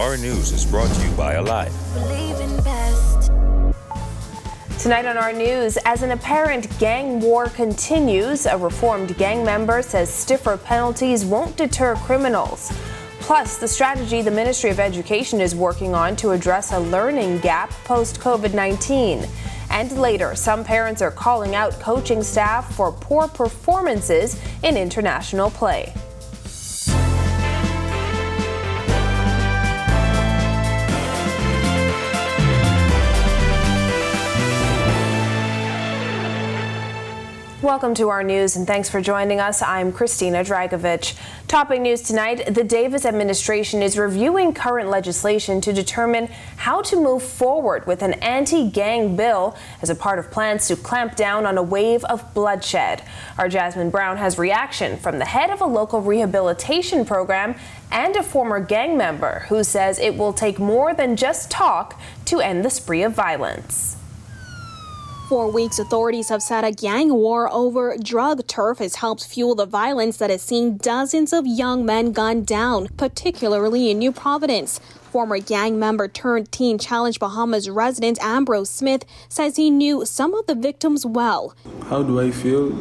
Our News is brought to you by Alive. Believe in best. Tonight on Our News, as an apparent gang war continues, a reformed gang member says stiffer penalties won't deter criminals. Plus, the strategy the Ministry of Education is working on to address a learning gap post-COVID-19. And later, some parents are calling out coaching staff for poor performances in international play. Welcome to Our News, and thanks for joining us. I'm Christina Dragovich. Topping news tonight, the Davis administration is reviewing current legislation to determine how to move forward with an anti-gang bill as a part of plans to clamp down on a wave of bloodshed. Our Jasmine Brown has reaction from the head of a local rehabilitation program and a former gang member who says it will take more than just talk to end the spree of violence. For weeks, authorities have said a gang war over drug turf has helped fuel the violence that has seen dozens of young men gunned down, particularly in New Providence. Former gang member turned Teen Challenge Bahamas resident Ambrose Smith says he knew some of the victims well. How do I feel?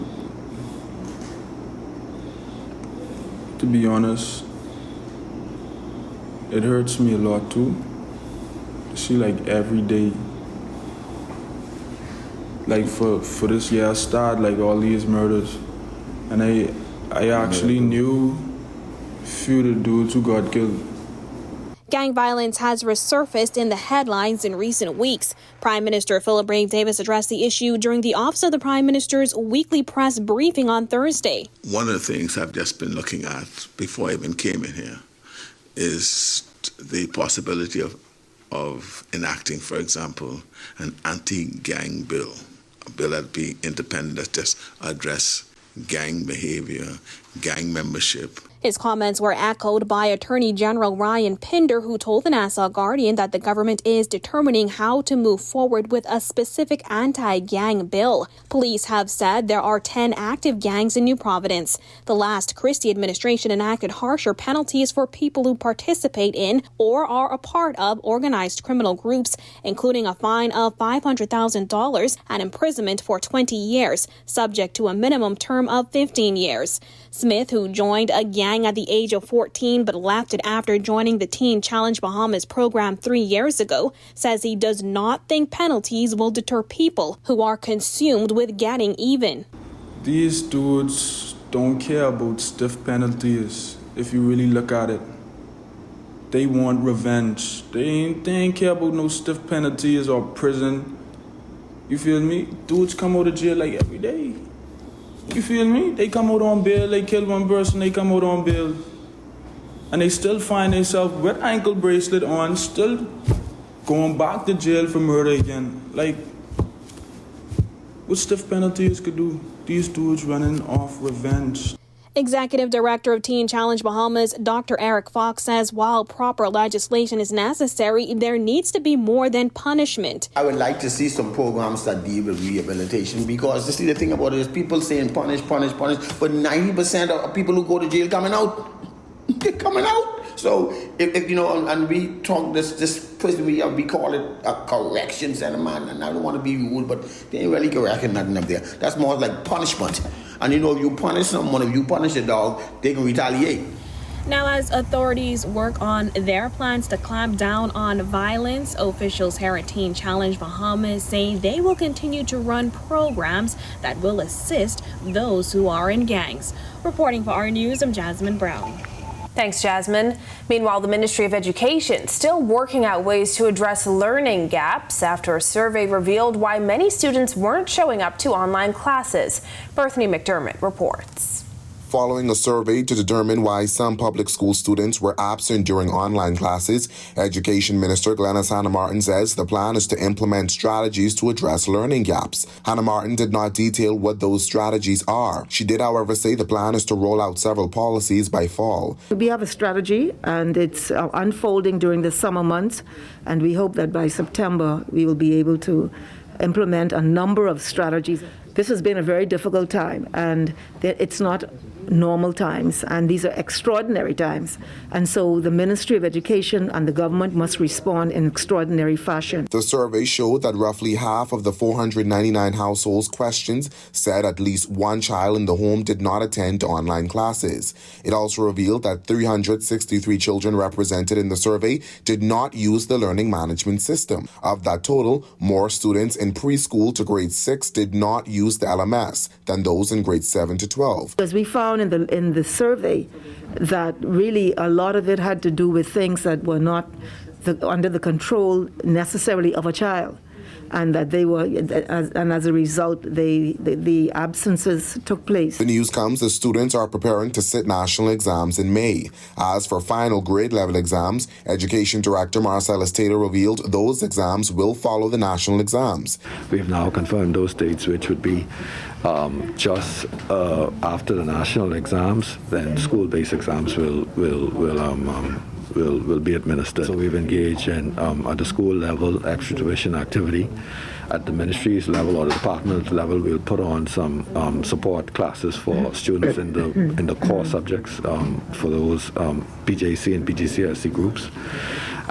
To be honest, it hurts me a lot too. See, like every day. Like for this year, I started like all these murders, and I actually knew few of the dudes who got killed. Gang violence has resurfaced in the headlines in recent weeks. Prime Minister Philip Brave Davis addressed the issue during the Office of the Prime Minister's weekly press briefing on Thursday. One of the things I've just been looking at before I even came in here is the possibility of enacting, for example, an anti-gang bill. A bill that be independent, that just address gang behavior, gang membership. His comments were echoed by Attorney General Ryan Pinder, who told the Nassau Guardian that the government is determining how to move forward with a specific anti-gang bill. Police have said there are 10 active gangs in New Providence. The last Christie administration enacted harsher penalties for people who participate in or are a part of organized criminal groups, including a fine of $500,000 and imprisonment for 20 years, subject to a minimum term of 15 years. Smith, who joined a gang at the age of 14 but left it after joining the Teen Challenge Bahamas program 3 years ago, says he does not think penalties will deter people who are consumed with getting even. These dudes don't care about stiff penalties, if you really look at it. They want revenge. They ain't care about no stiff penalties or prison. You feel me? Dudes come out of jail like every day. You feel me? They come out on bail, they kill one person, they come out on bail. And they still find themselves with ankle bracelet on, still going back to jail for murder again. Like, what stiff penalties could do? These dudes running off revenge. Executive Director of Teen Challenge Bahamas, Dr. Eric Fox, says while proper legislation is necessary, there needs to be more than punishment. I would like to see some programs that deal with rehabilitation, because you see, the thing about it is people saying punish, punish, punish, but 90% of people who go to jail coming out. They're coming out. So if you know, and we talk this prison, we call it a correction center, man. And I don't want to be rude, but they ain't really correcting nothing up there. That's more like punishment. And you know, if you punish someone, if you punish a dog, they can retaliate. Now, as authorities work on their plans to clamp down on violence, officials here at Teen Challenge Bahamas say they will continue to run programs that will assist those who are in gangs. Reporting for Our News, I'm Jasmine Brown. Thanks, Jasmine. Meanwhile, the Ministry of Education still working out ways to address learning gaps after a survey revealed why many students weren't showing up to online classes. Bethany McDermott reports. Following a survey to determine why some public school students were absent during online classes, Education Minister Glenys Hannah Martin says the plan is to implement strategies to address learning gaps. Hannah Martin did not detail what those strategies are. She did, however, say the plan is to roll out several policies by fall. We have a strategy, and it's unfolding during the summer months, and we hope that by September we will be able to implement a number of strategies. this has been a very difficult time, and it's not normal times, and these are extraordinary times. And so the Ministry of Education and the government must respond in extraordinary fashion. The survey showed that roughly half of the 499 households questioned said at least one child in the home did not attend online classes. It also revealed that 363 children represented in the survey did not use the learning management system. Of that total, more students in preschool to grade 6 did not use the LMS than those in grades 7 to 12. Because we found in the survey that really a lot of it had to do with things that were not under the control necessarily of a child, and that they were, and as a result, the absences took place. The news comes as students are preparing to sit national exams in May. As for final grade level exams, Education Director Marcellus Taylor revealed those exams will follow the national exams. We have now confirmed those dates, which would be just after the national exams. Then school-based exams will be administered. So we've engaged in, at the school level, extra tuition activity. At the ministry's level or the department level, we'll put on some support classes for students in the core subjects for those PJC and PGCSE groups.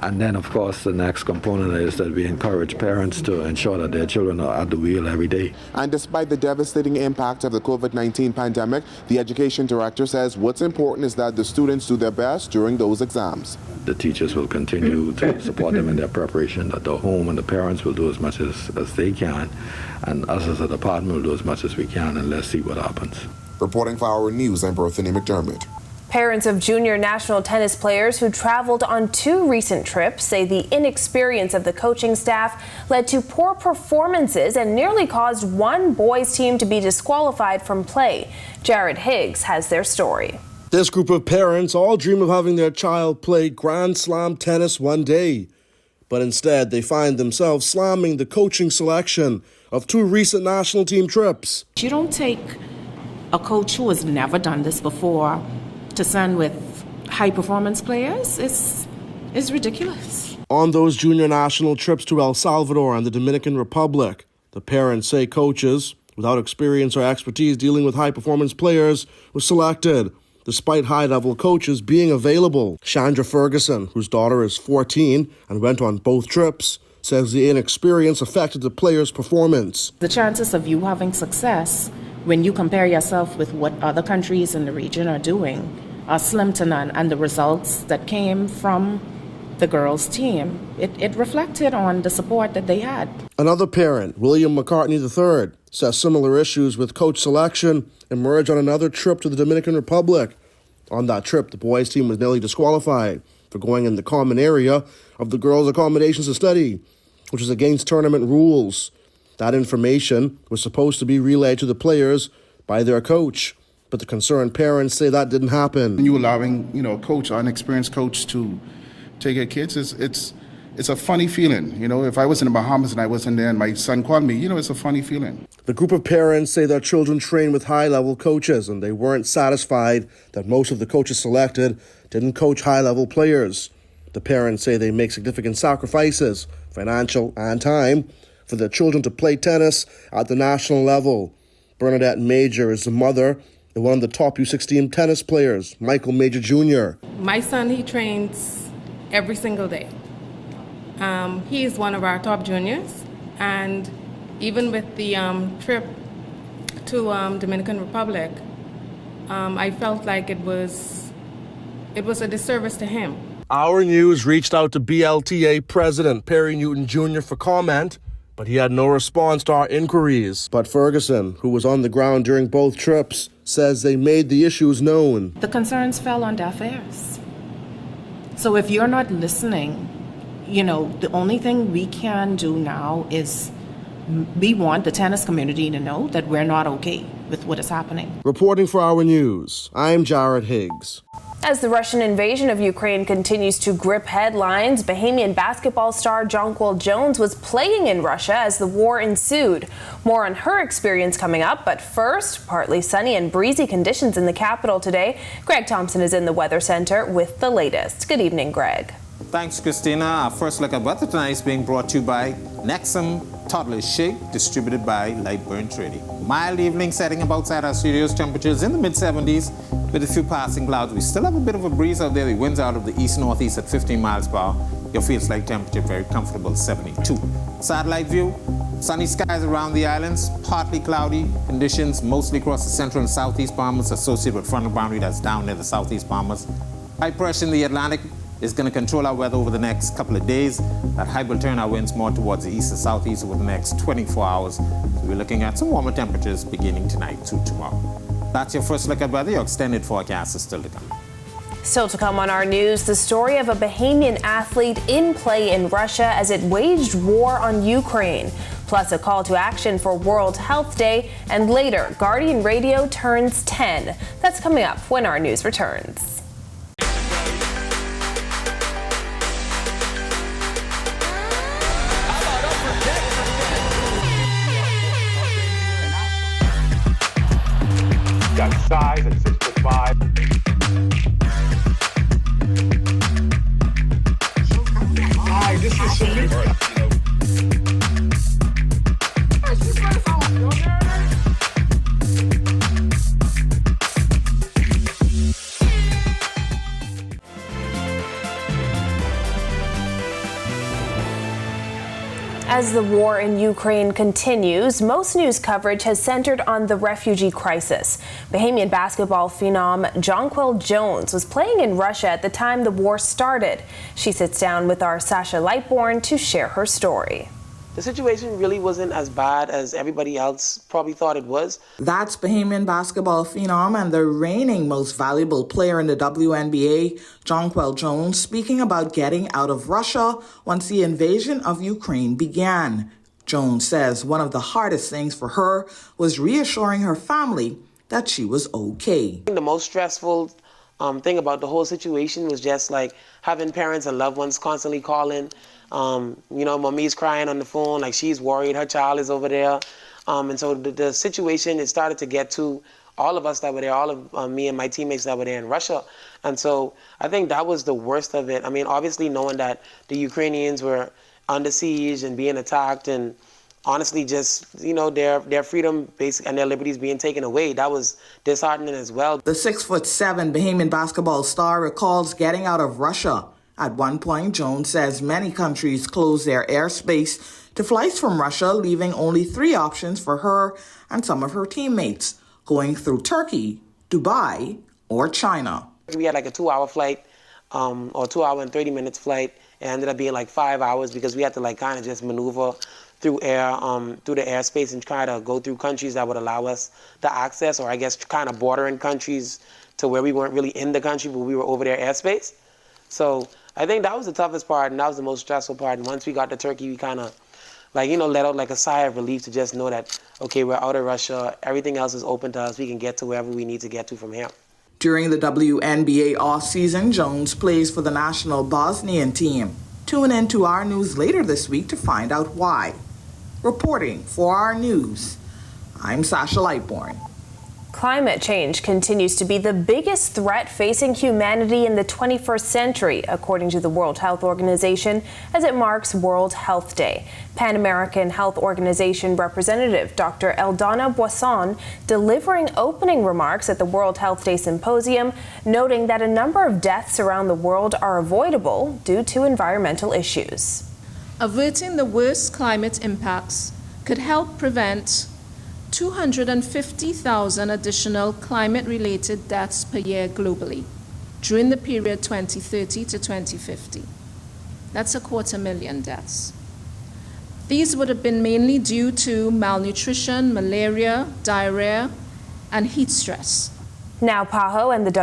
And then, of course, the next component is that we encourage parents to ensure that their children are at the wheel every day. And despite the devastating impact of the COVID-19 pandemic, the Education Director says what's important is that the students do their best during those exams. The teachers will continue to support them in their preparation at the home, and the parents will do as much as they can, and us as a department will do as much as we can, and let's see what happens. Reporting for Our News, I'm Berthany McDermott. Parents of junior national tennis players who traveled on 2 recent trips say the inexperience of the coaching staff led to poor performances and nearly caused one boys' team to be disqualified from play. Jared Higgs has their story. This group of parents all dream of having their child play Grand Slam tennis one day. But instead, they find themselves slamming the coaching selection of 2 recent national team trips. You don't take a coach who has never done this before to send with high-performance players. It's ridiculous. On those junior national trips to El Salvador and the Dominican Republic, the parents say coaches without experience or expertise dealing with high-performance players were selected, despite high-level coaches being available. Chandra Ferguson, whose daughter is 14 and went on both trips, says the inexperience affected the players' performance. The chances of you having success when you compare yourself with what other countries in the region are doing are slim to none, and the results that came from the girls' team, it reflected on the support that they had. Another parent, William McCartney III, says similar issues with coach selection emerged on another trip to the Dominican Republic. On that trip, the boys' team was nearly disqualified for going in the common area of the girls' accommodations to study, which is against tournament rules. That information was supposed to be relayed to the players by their coach, but the concerned parents say that didn't happen. You allowing, a coach, an experienced coach, to take your kids, it's a funny feeling. If I was in the Bahamas and I wasn't there and my son called me, it's a funny feeling. The group of parents say their children train with high-level coaches, and they weren't satisfied that most of the coaches selected didn't coach high-level players. The parents say they make significant sacrifices, financial and time, for their children to play tennis at the national level. Bernadette Major is the mother of one of the top U16 tennis players, Michael Major Jr. My son, he trains every single day. He is one of our top juniors, and even with the trip to Dominican Republic, I felt like it was a disservice to him. Our News reached out to BLTA President Perry Newton Jr. for comment, but he had no response to our inquiries. But Ferguson, who was on the ground during both trips, says they made the issues known. The concerns fell on deaf ears. So if you're not listening, the only thing we can do now is we want the tennis community to know that we're not okay with what is happening. Reporting for Our News, I'm Jared Higgs. As the Russian invasion of Ukraine continues to grip headlines, Bahamian basketball star Jonquil Jones was playing in Russia as the war ensued. More on her experience coming up, but first, partly sunny and breezy conditions in the capital today. Greg Thompson is in the Weather Center with the latest. Good evening, Greg. Thanks, Christina. Our first look at weather tonight is being brought to you by Nexum Toddler Shake, distributed by Lightburn Trading. Mild evening setting up outside our studios, temperatures in the mid-70s with a few passing clouds. We still have a bit of a breeze out there. The winds out of the east-northeast at 15 miles per hour. Your feels like temperature very comfortable, 72. Satellite view, sunny skies around the islands, partly cloudy conditions, mostly across the central and southeast Bahamas, associated with frontal boundary that's down near the southeast Bahamas. High pressure in the Atlantic is going to control our weather over the next couple of days. That high will turn our winds more towards the east and southeast over the next 24 hours. So we're looking at some warmer temperatures beginning tonight to tomorrow. That's your first look at weather. Your extended forecast is still to come. Still to come on our news, the story of a Bahamian athlete in play in Russia as it waged war on Ukraine. Plus a call to action for World Health Day. And later, Guardian Radio turns 10. That's coming up when our news returns. Got size at 6'5". Hi, this is Shamika. As the war in Ukraine continues, most news coverage has centered on the refugee crisis. Bahamian basketball phenom Jonquel Jones was playing in Russia at the time the war started. She sits down with our Sasha Lightborn to share her story. The situation really wasn't as bad as everybody else probably thought it was. That's Bahamian basketball phenom and the reigning most valuable player in the WNBA, Jonquel Jones, speaking about getting out of Russia once the invasion of Ukraine began. Jones says one of the hardest things for her was reassuring her family that she was okay. The most stressful thing about the whole situation was just like having parents and loved ones constantly calling. Mommy's crying on the phone, like she's worried, her child is over there. And so the situation, it started to get to all of us that were there, all of me and my teammates that were there in Russia. And so I think that was the worst of it. I mean, obviously knowing that the Ukrainians were under siege and being attacked and honestly just, their freedom and their liberties being taken away, that was disheartening as well. The 6'7" Bahamian basketball star recalls getting out of Russia. At one point, Jones says many countries closed their airspace to flights from Russia, leaving only 3 options for her and some of her teammates, going through Turkey, Dubai, or China. We had like a 2-hour flight, or 2 hour and 30 minutes flight. It ended up being like 5 hours because we had to kind of just maneuver through through the airspace and try to go through countries that would allow us the access, or I guess kind of bordering countries to where we weren't really in the country, but we were over their airspace. So I think that was the toughest part, and that was the most stressful part. And once we got to Turkey, we kind of, let out like a sigh of relief to just know that, okay, we're out of Russia. Everything else is open to us. We can get to wherever we need to get to from here. During the WNBA off-season, Jones plays for the national Bosnian team. Tune in to our news later this week to find out why. Reporting for our news, I'm Sasha Lightborn. Climate change continues to be the biggest threat facing humanity in the 21st century, according to the World Health Organization, as it marks World Health Day. Pan American Health Organization representative Dr. Eldana Boisson delivering opening remarks at the World Health Day Symposium, noting that a number of deaths around the world are avoidable due to environmental issues. Averting the worst climate impacts could help prevent 250,000 additional climate-related deaths per year globally during the period 2030 to 2050. That's 250,000 deaths. These would have been mainly due to malnutrition, malaria, diarrhea, and heat stress. Now, PAHO and the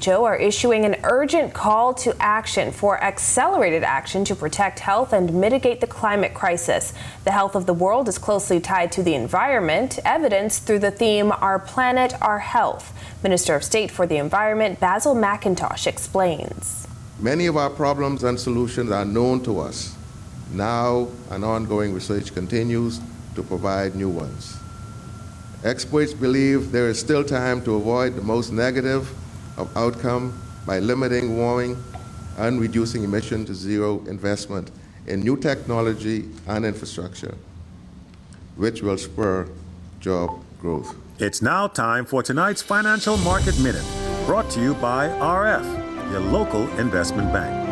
WHO are issuing an urgent call to action for accelerated action to protect health and mitigate the climate crisis. The health of the world is closely tied to the environment, evidenced through the theme Our Planet, Our Health. Minister of State for the Environment, Basil McIntosh, explains. Many of our problems and solutions are known to us. Now, an ongoing research continues to provide new ones. Experts believe there is still time to avoid the most negative of outcome by limiting warming and reducing emission to zero investment in new technology and infrastructure, which will spur job growth. It's now time for tonight's Financial Market Minute, brought to you by RF, your local investment bank.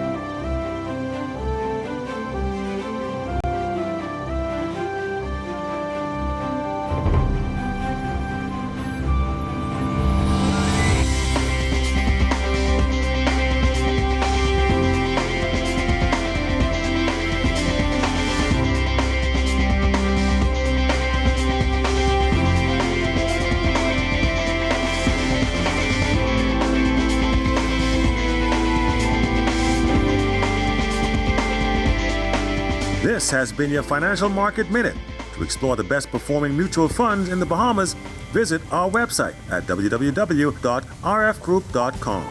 This has been your Financial Market Minute. To explore the best performing mutual funds in the Bahamas, visit our website at www.rfgroup.com.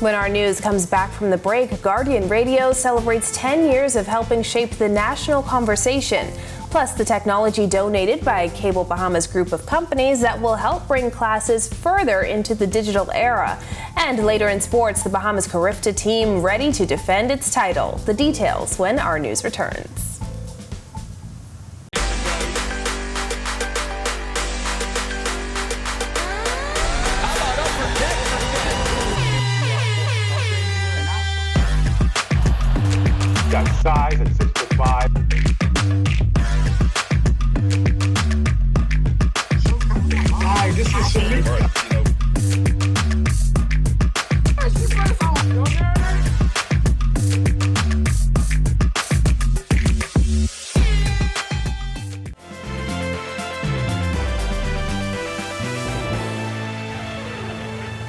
When our news comes back from the break, Guardian Radio celebrates 10 years of helping shape the national conversation, plus the technology donated by Cable Bahamas group of companies that will help bring classes further into the digital era. And later in sports, the Bahamas Carifta team ready to defend its title. The details when our news returns. Got size at 6'5". Hi, this is Shamika.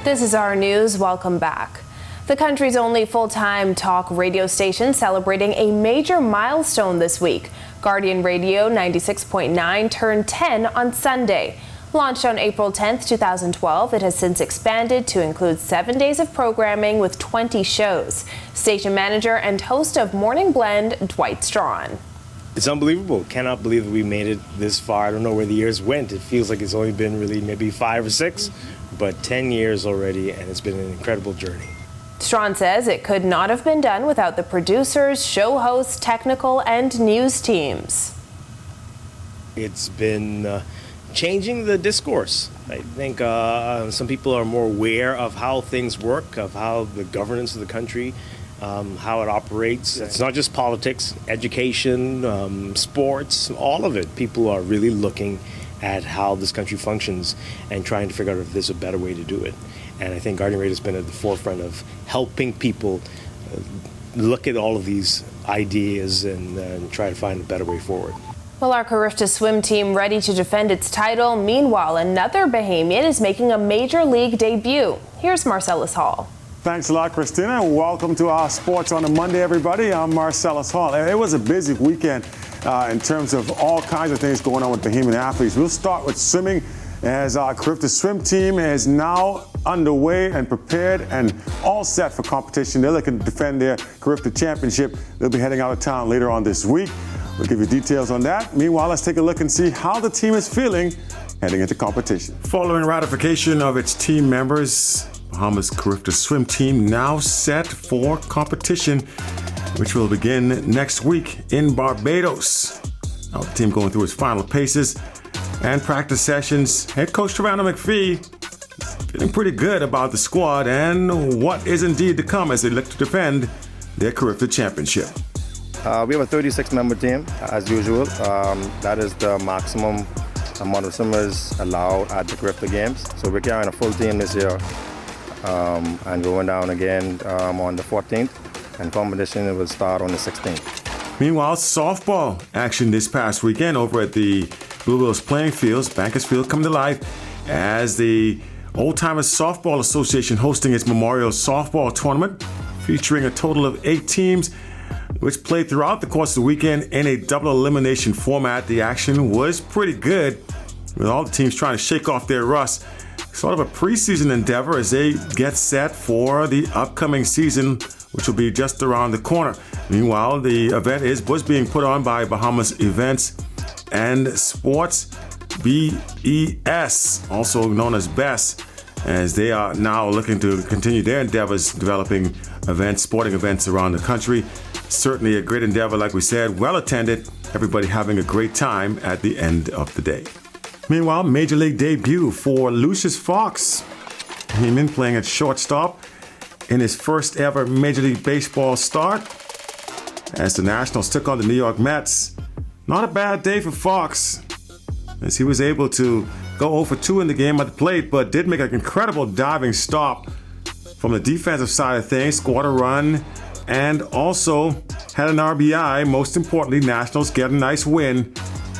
This is our news. Welcome back. The country's only full-time talk radio station celebrating a major milestone this week. Guardian Radio 96.9 turned 10 on Sunday. Launched on April 10, 2012, it has since expanded to include 7 days of programming with 20 shows. Station manager and host of Morning Blend, Dwight Strawn. It's unbelievable. Cannot believe that we made it this far. I don't know where the years went. It feels like it's only been really maybe 5 or 6, but 10 years already, and it's been an incredible journey. Strawn says it could not have been done without the producers, show hosts, technical, and news teams. It's been changing the discourse. I think some people are more aware of how things work, of how the governance of the country, how it operates. It's not just politics, education, sports, all of it. People are really looking at how this country functions and trying to figure out if there's a better way to do it. And I think Guardian Radio has been at the forefront of helping people look at all of these ideas and try to find a better way forward. Well, our Carifta swim team ready to defend its title. Meanwhile, another Bahamian is making a major league debut. Here's Marcellus Hall. Thanks a lot, Christina. Welcome to our Sports on a Monday, everybody. I'm Marcellus Hall. It was a busy weekend in terms of all kinds of things going on with Bahamian athletes. We'll start with swimming, as our Carifta swim team is now underway and prepared and all set for competition. They're looking to defend their Carifta championship. They'll be heading out of town later on this week. We'll give you details on that. Meanwhile, let's take a look and see how the team is feeling heading into competition. Following ratification of its team members, Bahamas Carifta swim team now set for competition, which will begin next week in Barbados. Now the team going through its final paces and practice sessions. Head coach Trevana McPhee feeling pretty good about the squad and what is indeed to come as they look to defend their Carifta championship. We have a 36-member team, as usual. That is the maximum amount of swimmers allowed at the Carifta Games. So we're carrying a full team this year and going down again on the 14th. And competition will start on the 16th. Meanwhile, softball action this past weekend over at the Blue Wheels playing fields, Bankers come to life as the Old Timers Softball Association hosting its Memorial Softball Tournament, featuring a total of 8 teams, which played throughout the course of the weekend in a double elimination format. The action was pretty good, with all the teams trying to shake off their rust. Sort of a preseason endeavor as they get set for the upcoming season, which will be just around the corner. Meanwhile, the event was being put on by Bahamas Events and Sports, BES, also known as BES, as they are now looking to continue their endeavors, developing events, sporting events around the country. Certainly a great endeavor, like we said, well attended, everybody having a great time at the end of the day. Meanwhile, Major League debut for Lucius Fox. Bahamian playing at shortstop in his first ever Major League Baseball start as the Nationals took on the New York Mets. Not a bad day for Fox, as he was able to go 0 for 2 in the game at the plate, but did make an incredible diving stop from the defensive side of things, scored a run, and also had an RBI. Most importantly, Nationals get a nice win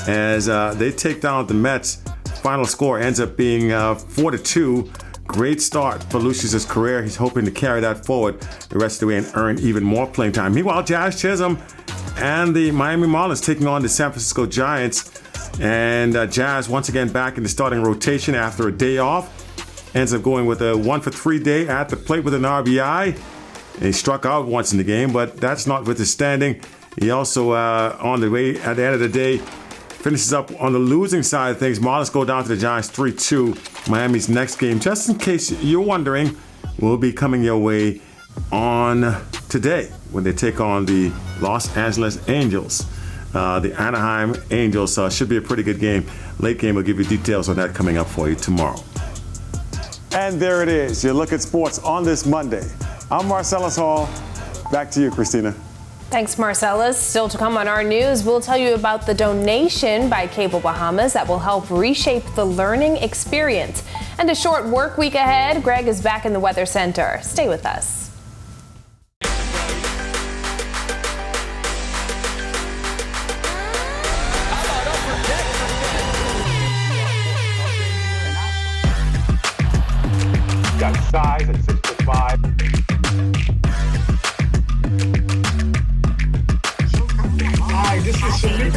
as they take down the Mets. Final score ends up being 4-2. Great start for Lucius's career. He's hoping to carry that forward the rest of the way and earn even more playing time. Meanwhile, Jazz Chisholm and the Miami Marlins taking on the San Francisco Giants. And Jazz once again back in the starting rotation after a day off. Ends up going with a 1 for 3 day at the plate with an RBI. And he struck out once in the game, but that's not withstanding. He also, on the way at the end of the day, finishes up on the losing side of things. Marlins go down to the Giants 3-2. Miami's next game, just in case you're wondering, will be coming your way on today when they take on the Los Angeles Angels. The Anaheim Angels should be a pretty good game. Late game will give you details on that coming up for you tomorrow. And there it is, your look at sports on this Monday. I'm Marcellus Hall. Back to you, Christina. Thanks, Marcellus. Still to come on our news, we'll tell you about the donation by Cable Bahamas that will help reshape the learning experience. And a short work week ahead. Greg is back in the Weather Center. Stay with us. Got size at 6'5". Hi, this is Salute.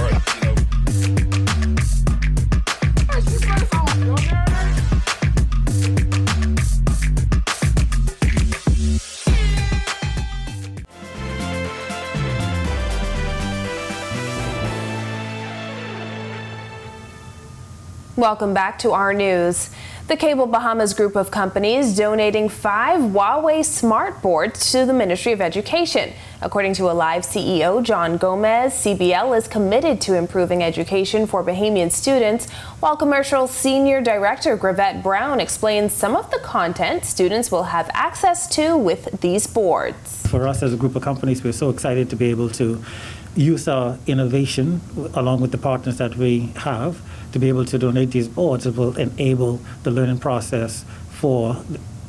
Welcome back to our news. The Cable Bahamas group of companies donating 5 Huawei smart boards to the Ministry of Education. According to Alive CEO John Gomez, CBL is committed to improving education for Bahamian students, while Commercial Senior Director Gravette Brown explains some of the content students will have access to with these boards. For us as a group of companies, we're so excited to be able to use our innovation along with the partners that we have to be able to donate these boards that will enable the learning process for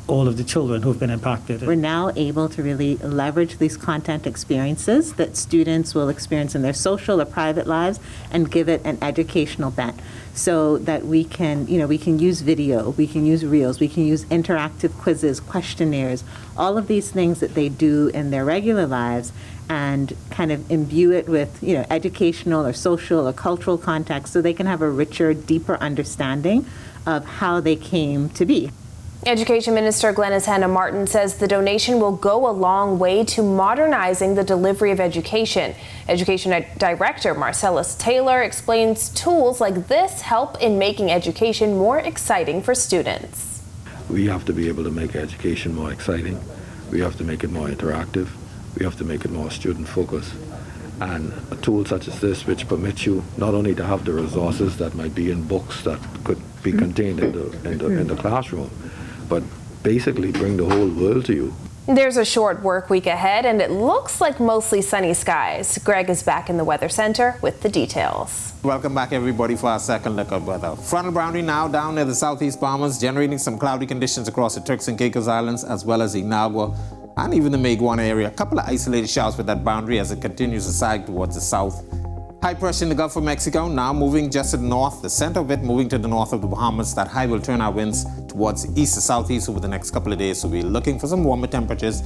all of the children who've been impacted. We're now able to really leverage these content experiences that students will experience in their social or private lives and give it an educational bent, so that we can use video, we can use reels, we can use interactive quizzes, questionnaires, all of these things that they do in their regular lives, and kind of imbue it with educational or social or cultural context so they can have a richer, deeper understanding of how they came to be. Education Minister Glenys Hannah Martin says the donation will go a long way to modernizing the delivery of education. Education Director Marcellus Taylor explains tools like this help in making education more exciting for students. We have to be able to make education more exciting. We have to make it more interactive. We have to make it more student-focused. And a tool such as this, which permits you not only to have the resources that might be in books that could be contained in the classroom, but basically bring the whole world to you. There's a short work week ahead, and it looks like mostly sunny skies. Greg is back in the Weather Center with the details. Welcome back, everybody, for our second look at weather. Frontal boundary now down near the southeast Bahamas, generating some cloudy conditions across the Turks and Caicos Islands, as well as Inagua and even the Maiguana area. A couple of isolated showers with that boundary as it continues to side towards the south. High pressure in the Gulf of Mexico, now moving just to the north, the center of it moving to the north of the Bahamas. That high will turn our winds towards the east to southeast over the next couple of days. So we're looking for some warmer temperatures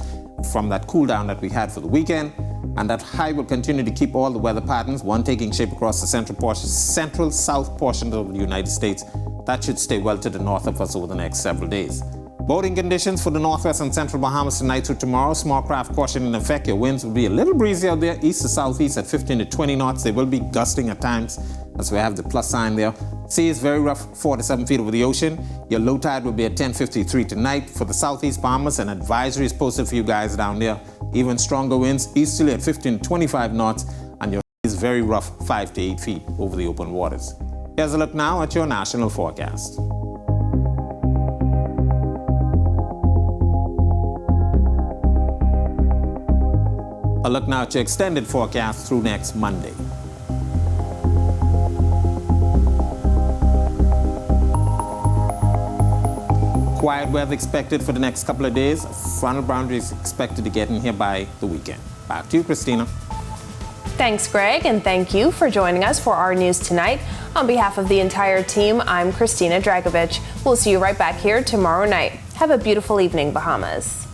from that cool down that we had for the weekend. And that high will continue to keep all the weather patterns, one taking shape across the central south portion of the United States. That should stay well to the north of us over the next several days. Boating conditions for the northwest and central Bahamas tonight through tomorrow. Small craft caution in effect. Your winds will be a little breezy out there, east to southeast at 15 to 20 knots. They will be gusting at times, as we have the plus sign there. Sea is very rough, 4 to 7 feet over the ocean. Your low tide will be at 10:53 tonight. For the southeast Bahamas, an advisory is posted for you guys down there. Even stronger winds, easterly at 15 to 25 knots, and your sea is very rough, 5 to 8 feet over the open waters. Here's a look now at your national forecast. A look now at your extended forecast through next Monday. Quiet weather expected for the next couple of days. Frontal boundary is expected to get in here by the weekend. Back to you, Christina. Thanks, Greg, and thank you for joining us for our news tonight. On behalf of the entire team, I'm Christina Dragovich. We'll see you right back here tomorrow night. Have a beautiful evening, Bahamas.